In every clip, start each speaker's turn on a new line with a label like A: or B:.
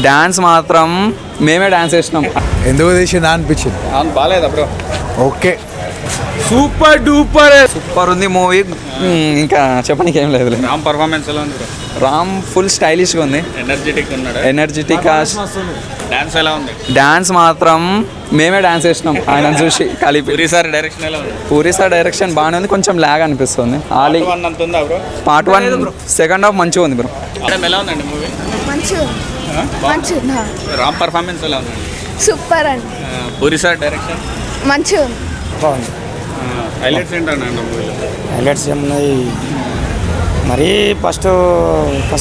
A: Dance మాత్రం మేమే dance చేసినాం.
B: ఎందుకు తీసిందా అనిపించింది.
A: బాగాలేదా bro?
B: Okay,
A: super duper super ఉంది మూవీ. ఇంకా చెప్పడానికి ఏం లేదు.
C: రామ్ పర్ఫార్మెన్స్ ఎలా ఉంది?
A: రామ్ ఫుల్ స్టైలిష్గా ఉంది, ఎనర్జెటిక్.
C: డాన్స్ ఎలా ఉంది?
A: డాన్స్ మాత్రం మేమే డాన్స్ చేసినాం ఆయన చూసి కలిపి.
C: పూరి సార్ డైరెక్షన్ ఎలా ఉంది?
A: పూరి సార్ డైరెక్షన్ బాగానే ఉంది, కొంచెం లాగ్ అనిపిస్తుంది. ఆలీ
C: అంత ఉందా బ్రో?
A: పార్ట్ 1 సెకండ్ హాఫ్ మంచిగా ఉంది బ్రో.
C: ఎలా ఉందండి మూవీ?
D: మంచిగా.
C: రామ్ పర్ఫార్మెన్స్ ఎలా ఉందండి?
D: సూపర్ అండి.
C: పూరి సార్ డైరెక్షన్
D: మంచిగా ఉంది.
B: బాగుంది.
C: హైలైట్స్ ఏంటన్నా మూవీలో?
E: హైలైట్స్ ఏమున్నాయి, మరీ ఫస్ట్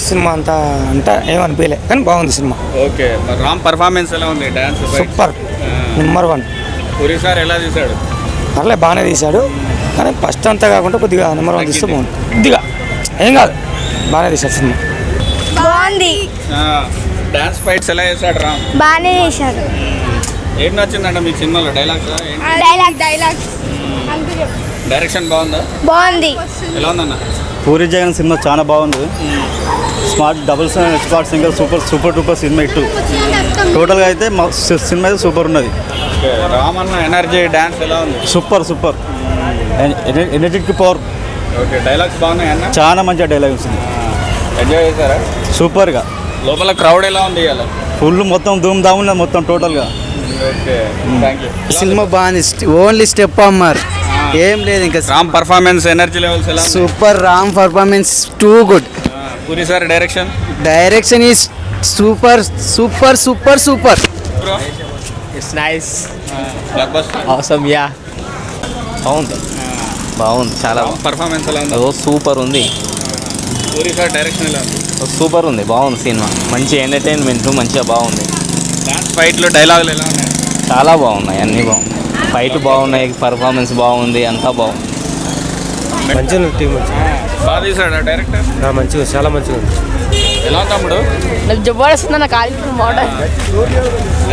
E: సినిమా అంతా ఏమనిపించలే, కానీ బాగుంది సినిమా.
C: ఓకే, మరి రామ్ పర్ఫార్మెన్స్ ఎలా ఉంది? Dance
E: super, number 1.
C: Puri sir ఎలా తీశాడు?
E: పర్లే బాగానే తీశాడు, కానీ ఫస్ట్ అంతా కాకుండా కొద్దిగా నెంబర్ 1 తీస్తే బాగుంది. కొద్దిగా ఏం కాదు, బాగానే తీశాడు సినిమా.
D: బాగుంది.
C: డాన్స్ ఫైట్స్ ఎలా చేశాడు రామ్?
D: బాగానే చేశాడు.
C: ఏం నచ్చిందంట మీకు సినిమాలో? డైలాగ్స్? డైరెక్షన్ బాగుందా?
D: బాగుంది.
C: ఎలా ఉందన్న?
F: పూరి జగన్ సినిమా చాలా బాగుంది. Smart double smart singer super duper cinema ఇట్టు. టోటల్గా అయితే సినిమా అయితే సూపర్ ఉన్నది.
C: రామ్ అన్న ఎనర్జీ డాన్స్ ఎలా ఉంది?
F: Super energetic power.
C: Okay, dialogues బాగున్నాయి అన్న?
F: చాలా మంచిగా డైలాగ్ ఉంది.
C: ఎంజాయ్ చేశారా?
F: సూపర్గా.
C: లోపల క్రౌడ్ ఎలా ఉంది ఇవాళ?
F: ఫుల్ మొత్తం ధూమ్ ధామ్ ఉన్నది మొత్తం టోటల్గా.
C: Okay, thank you.
G: సినిమా బాగుంది, ఓన్లీ స్టెప్ అమ్మారు, ఏం లేదు ఇంకా.
C: రామ్ పర్ఫార్మెన్స్ ఎనర్జీ లెవెల్స్ ఎలా?
G: Super. Ram performance too good.
C: Puri sir
G: direction is super.
C: Bro
H: it's nice,
C: block buster.
H: అవసరం. యా, బాగుంది చాలా.
C: పర్ఫార్మెన్స్ ఎలా ఉంది?
H: సూపర్ ఉంది.
C: పూరి సార్ డైరెక్షన్ ఎలా ఉంది?
H: సూపర్ ఉంది, బాగుంది సినిమా. మంచి ఎంటర్టైన్మెంట్, మంచిగా బాగుంది.
C: డాన్స్ ఫైట్లు డైలాగులు ఎలా ఉన్నాయి?
H: చాలా బాగున్నాయి, అన్నీ బాగున్నాయి. ఫైట్ బాగున్నాయి, పర్ఫార్మెన్స్ బాగుంది, అంతా బాగుంది.
E: మంచిగా టీం
C: బాగా తీసాడా డైరెక్టర్?
E: మంచిగా, చాలా మంచిగా ఉంది.
C: ఎలా ఉంది తమ్ముడు?
D: నాకు జబర్దస్త్ అన్న కాలిఫ్లవర్ మోడల్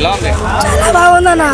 C: ఎలా ఉంది?
D: చాలా బాగుందన్న.